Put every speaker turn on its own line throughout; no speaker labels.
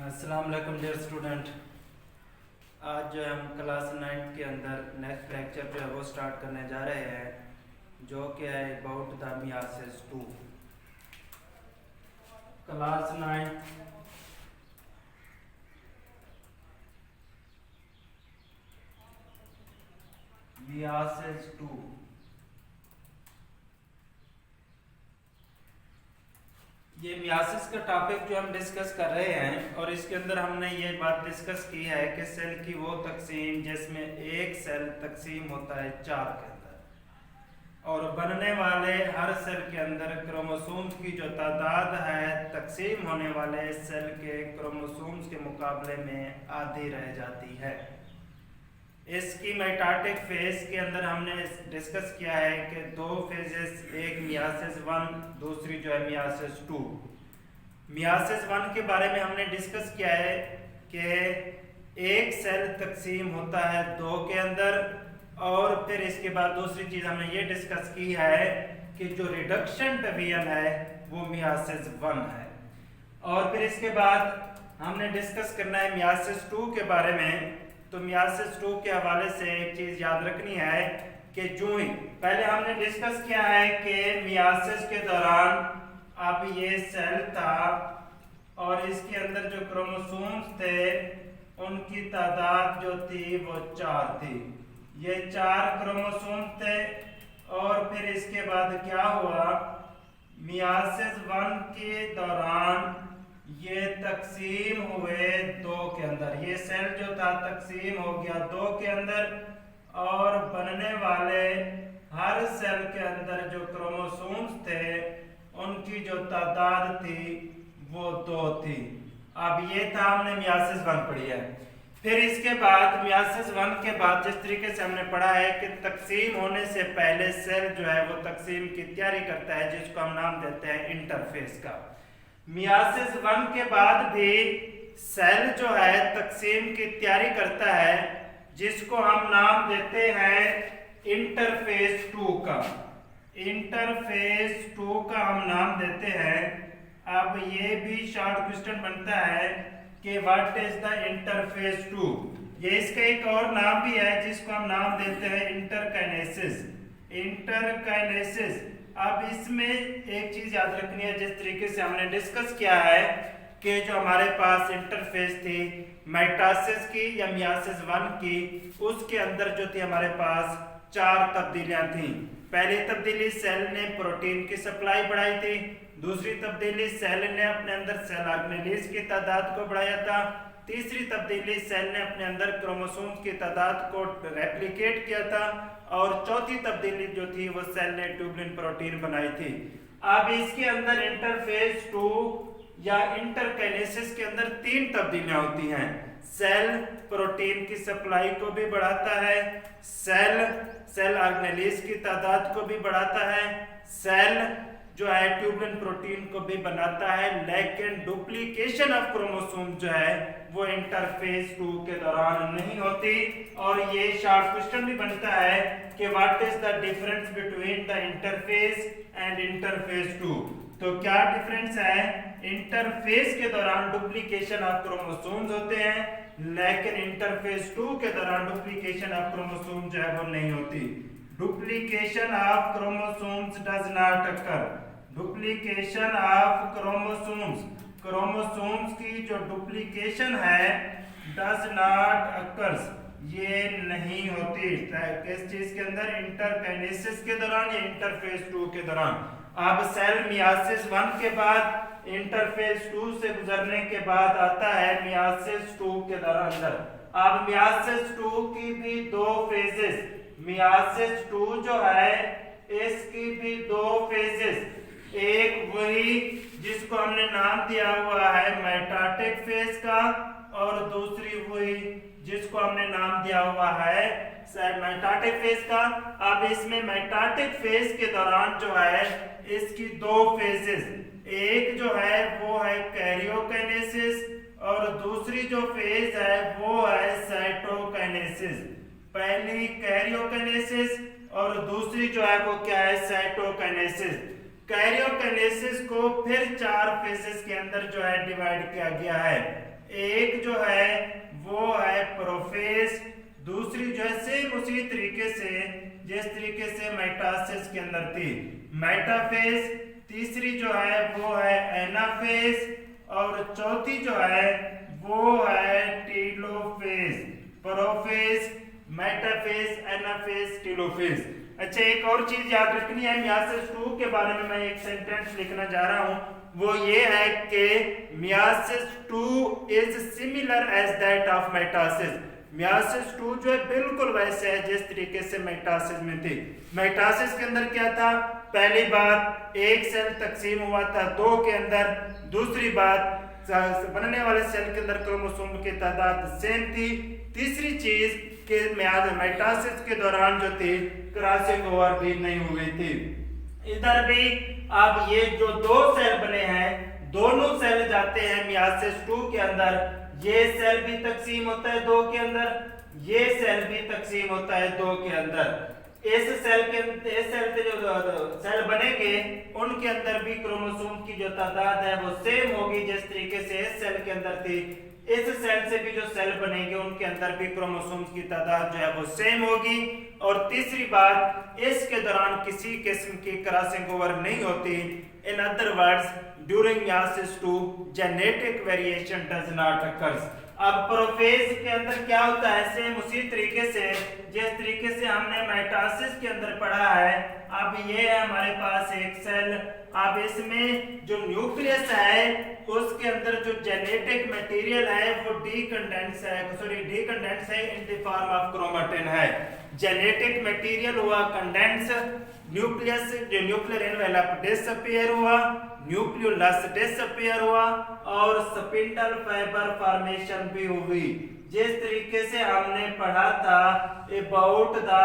अस्सलाम वालेकुम dear student. आज जो है हम क्लास 9th के अंदर नेक्स्ट लेक्चर जो है वो स्टार्ट करने जा रहे हैं, जो कि है about the myiasis 2। Class 9 myiasis 2। ये मियासिस का टॉपिक जो हम डिस्कस कर रहे हैं, और इसके अंदर हमने ये बात डिस्कस की है कि सेल की वो तकसीम जिसमें एक सेल तकसीम होता है 4 के अंदर, और बनने वाले हर सेल के अंदर क्रोमोसोम्स की जो तादाद है तकसीम होने वाले सेल के क्रोमोसोम्स के मुकाबले में आधी रह जाती है। इसकी मेटाटिक फेज के अंदर हमने डिस्कस किया है कि दो फेजेस, एक मियासिस 1, दूसरी जो है मियासिस 2। मियासिस 1 के बारे में हमने डिस्कस किया है कि एक सेल तकसीम होता है 2 के अंदर, और फिर इसके बाद दूसरी चीज हमने ये डिस्कस की है कि जो रिडक्शन डिवीजन है वो मियासिस 1 है। और फिर इसके बाद हमने डिस्कस करना है मियासिस 2 के बारे में। तो मियासिस 2 के हवाले से एक चीज याद रखनी है कि जो ही पहले हमने डिस्कस किया है कि मियासिस के दौरान अब ये सेल था और इसके अंदर जो क्रोमोसोम्स थे उनकी तादाद जो थी वो 4 थी। ये 4 क्रोमोसोम्स थे, और फिर इसके बाद क्या हुआ, मियासिस 1 के दौरान ये तकसीम हुए 2 के अंदर। ये सेल जो था तकसीम हो गया 2 के अंदर, और बनने वाले हर सेल के अंदर जो क्रोमोसोम्स थे उनकी जो तादाद थी वो 2 थी। अब ये था, हमने मियासिस 1 पढ़ी है। फिर इसके बाद मियासिस 1 के बाद जिस तरीके से हमने पढ़ा है कि तकसीम होने से पहले सेल जो है वो तकसीम की तैयारी करता है, जिसको हम नाम देते हैं इंटरफेस का। मियासिस 1 के बाद भी सेल जो है तकसीम की तैयारी करता है, जिसको हम नाम देते हैं इंटरफेस 2 का। इंटरफेस 2 का हम नाम देते हैं। अब ये भी शॉर्ट क्वेश्चन बनता है कि व्हाट इज द इंटरफेस 2। ये इसका एक और नाम भी है जिसको हम नाम देते हैं इंटरकाइनेसिस। इंटरकाइनेसिस। अब इसमें एक चीज याद रखनी है, जिस तरीके से हमने डिस्कस किया है कि जो हमारे पास इंटरफेस थी माइटोसिस की या मियासिस 1 की, उसके अंदर जो थी हमारे पास 4 तब्दीलियां थी। पहली तब्दीली सेल ने प्रोटीन की सप्लाई बढ़ाई थी। दूसरी तब्दीली सेल ने अपने अंदर सेल ऑर्गेनेलिस की तादाद को बढ़ाया था। तीसरी तब्दीली सेल ने अपने अंदर क्रोमोसोम्स की तादाद को रेप्लिकेट किया था। और चौथी तब्दीली जो थी वो सेल ने ट्यूबुलिन प्रोटीन बनाई थी। अब इसके अंदर इंटरफेस 2 या इंटरकाइनेसिस के अंदर 3 तब्दीलियां होती हैं। सेल प्रोटीन की सप्लाई को भी बढ़ाता है, सेल ऑर्गेनेलिस की तादाद को भी बढ़ाता है, सेल जो है ट्यूबुलिन प्रोटीन को भी बनाता है, लेकिन डुप्लीकेशन ऑफ क्रोमोसोम जो है वो इंटरफेस 2 के दौरान नहीं होती। और ये शॉर्ट क्वेश्चन भी बनता है कि what is the difference between the interface and interface 2। तो क्या डिफरेंस है, इंटरफेस के दौरान डुप्लीकेशन ऑफ क्रोमोसोम्स होते हैं, लेकिन इंटरफेस 2 के दौरान डुप्लीकेशन ऑफ क्रोमोसोम जो है वो नहीं होती। Duplication of chromosomes does not occur. Duplication of chromosomes, chromosomes की जो डुप्लीकेशन है डज नॉट अकर्स, ये नहीं होती। किस चीज के अंदर, इंटरकाइनेसिस के दौरान या इंटरफेस 2 के दौरान। अब सेल मियासिस 1 के बाद इंटरफेस 2 से गुजरने के बाद आता है मियासिस 2 के दौरान। अब मियासिस 2 की भी 2 फेजेस, मियासिस 2 जो है इसकी भी 2 फेजेस, एक वही जिसको हमने नाम दिया हुआ है मेटाटिक फेज का, और दूसरी वही जिसको हमने नाम दिया हुआ है मेटाटिक फेज का। अब इसमें मेटाटिक फेज के दौरान जो है इसकी 2 फेजेस, एक जो है वो है कैरियोकाइनेसिस, और दूसरी जो फेज है वो है साइटोकाइनेसिस। पहली कैरियोकाइनेसिस और दूसरी जो है वो क्या है, साइटोकाइनेसिस। कैरियोकाइनेसिस को फिर 4 फेजेस के अंदर जो है डिवाइड किया गया है। एक जो है वो है प्रोफेज, दूसरी जो है सेम उसी तरीके से जिस तरीके से माइटोसिस के अंदर थी मेटाफेज, तीसरी जो है वो है एनाफेज और चौथी जो है वो है telophase. Prophase, metaphase, anaphase, telophase. अच्छा, एक और चीज याद रखनी है, मियासिस 2 के बारे में मैं एक सेंटेंस लिखना जा रहा हूं, वो ये है कि meiosis 2 is similar as that of mitosis. Meiosis 2 जो है बिल्कुल वैसे है जिस तरीके से माइटोसिस में थी। माइटोसिस के अंदर क्या था, पहली बात एक सेल तकसीम हुआ था 2 के अंदर, दूसरी बात बनने वाले सेल के अंदर क्रोमोसोम की तादाद सेम थी, तीसरी चीज कि माइटोसिस के दौरान जो थी क्रॉसिंग ओवर भी नहीं हुई थी। इधर भी अब ये जो 2 सेल बने हैं, दोनों सेल जाते हैं मियासिस 2 के अंदर, ये सेल भी तकसीम होता है 2 के अंदर, ये सेल भी तकसीम होता है 2 के अंदर। इस सेल से जो सेल बनेंगे उनके अंदर भी क्रोमोसोम की जो तादाद है वो सेम होगी जिस तरीके से इस सेल के अंदर थी। इस सेल से भी जो सेल बनेंगे उनके अंदर भी क्रोमोसोम्स की तादाद जो है वो सेम होगी। और तीसरी बात, इसके दौरान किसी किस्म की क्रॉसिंग ओवर नहीं होती। In other words, during myiasis 2 genetic variation does not occurs. अब प्रोफेज के अंदर क्या होता है, सेम उसी तरीके से जिस तरीके से हमने माइटोसिस के अंदर पढ़ा है। अब ये है हमारे पास एक सेल, अब इसमें जो न्यूक्लियस है उसके अंदर जो जेनेटिक मटेरियल है वो डीकंडेंस है in the form of chromatin है। जेनेटिक मटेरियल हुआ कंडेंस, न्यूक्लियस जो न्यूक्लियर एनवेलप डिसअपीयर हुआ, न्यूक्लियोलस डिसअपीयर हुआ और स्पिंडल फाइबर फॉर्मेशन भी हुई जिस तरीके से हमने पढ़ा था अबाउट द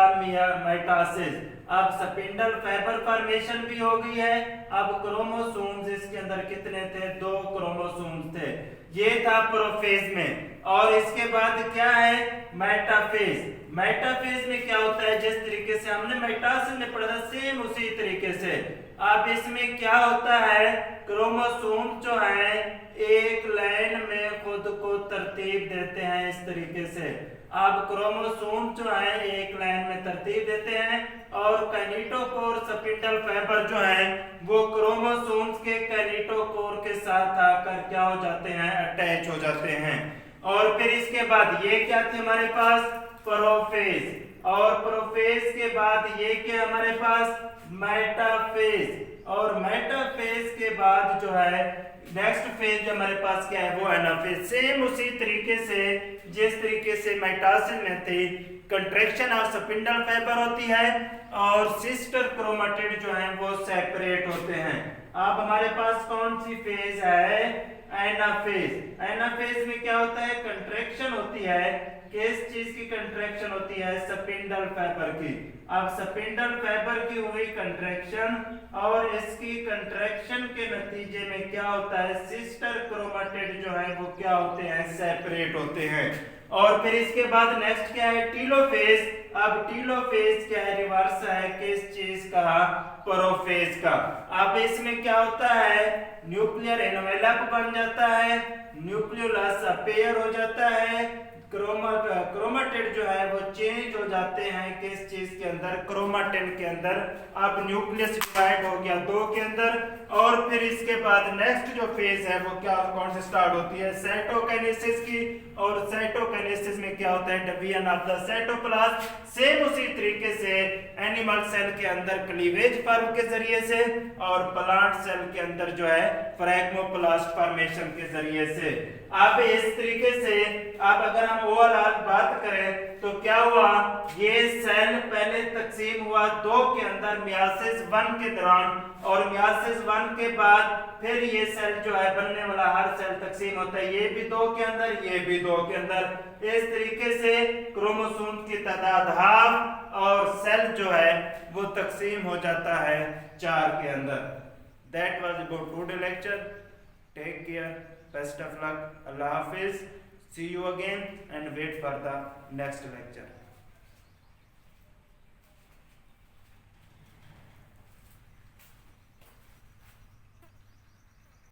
माइटोसिस। अब स्पिंडल फाइबर फॉर्मेशन भी हो गई है। अब क्रोमोसोम्स इसके अंदर कितने थे, 2 क्रोमोसोम्स थे। ये था प्रोफेज में। और इसके बाद क्या है, मेटाफेज। मेटाफेज में क्या होता है, जिस तरीके से हमने माइटोसिस में पढ़ा था सेम उसी तरीके से। अब इसमें क्या होता है, क्रोमोसोम जो है एक लाइन में खुद को तरतीब देते हैं इस तरीके से। अब क्रोमोसोम जो है एक लाइन में तरतीब देते हैं और कैनिटोकोर स्पिंडल फाइबर जो है वो क्रोमोसोम्स के कैनिटोकोर के साथ आकर क्या हो जाते हैं, अटैच हो जाते हैं। और फिर इसके बाद ये क्या थे हमारे पास, प्रोफेज। और प्रोफेज के बाद ये क्या हमारे पास, मेटाफेज। और मेटाफेज के बाद जो है नेक्स्ट फेज हमारे पास क्या है, वो एनाफेज। सेम उसी तरीके से जिस तरीके से माइटोसिस में थी, कंट्रैक्शन ऑफ स्पिंडल फाइबर होती है और सिस्टर क्रोमेटिड जो है वो सेपरेट होते हैं। अब हमारे पास कौन सी फेज है, एनाफेज। एनाफेज में क्या होता है, कंट्रैक्शन होती है। किस चीज की कंट्रैक्शन होती है, स्पिंडल फाइबर की। अब स्पिंडल फाइबर की हुई कंट्रैक्शन और इसकी कंट्रैक्शन के नतीजे में क्या होता है, सिस्टर क्रोमेटिड जो है वो क्या होते हैं, सेपरेट होते हैं। और फिर इसके बाद नेक्स्ट क्या है, टीलोफेज। अब टीलोफेज क्या है, रिवर्स है किस चीज का, प्रोफेज का। अब इसमें क्या होता है, न्यूक्लियर एनवेलप बन जाता है, न्यूक्लियोलस अपीयर हो जाता है, क्रोमेटिड जो है वो चेंज हो जाते हैं किस चीज के अंदर, क्रोमेटिन के अंदर। अब न्यूक्लियस डिवाइड हो गया 2 के अंदर। और फिर इसके बाद नेक्स्ट जो फेज है वो क्या कौन से स्टार्ट होती है, साइटोकाइनेसिस की। और साइटोकाइनेसिस में क्या होता है, division of the cytoplasm. Same उसी तरीके से एनिमल सेल के अंदर क्लीवेज फॉर्म के जरिए से और प्लांट सेल के अंदर जो है फ्रैगमोप्लास्ट फॉर्मेशन के जरिए से। अब इस तरीके से अब अगर हम ओवरऑल बात करें तो क्या हुआ, ये सेल पहले तकसीम हुआ 2 के अंदर मियासिस 1 के दौरान, और मियासिस 1 के बाद फिर ये सेल जो है बनने वाला हर सेल तकसीम होता है, ये भी 2 के अंदर, ये भी 2 के अंदर। इस तरीके से क्रोमोसोम की तादाद हाफ और सेल जो है वो तकसीम हो जाता है 4 के अंदर। That was about today lecture. Take care. Best of luck. Allah Hafiz. See you again and wait for the next lecture.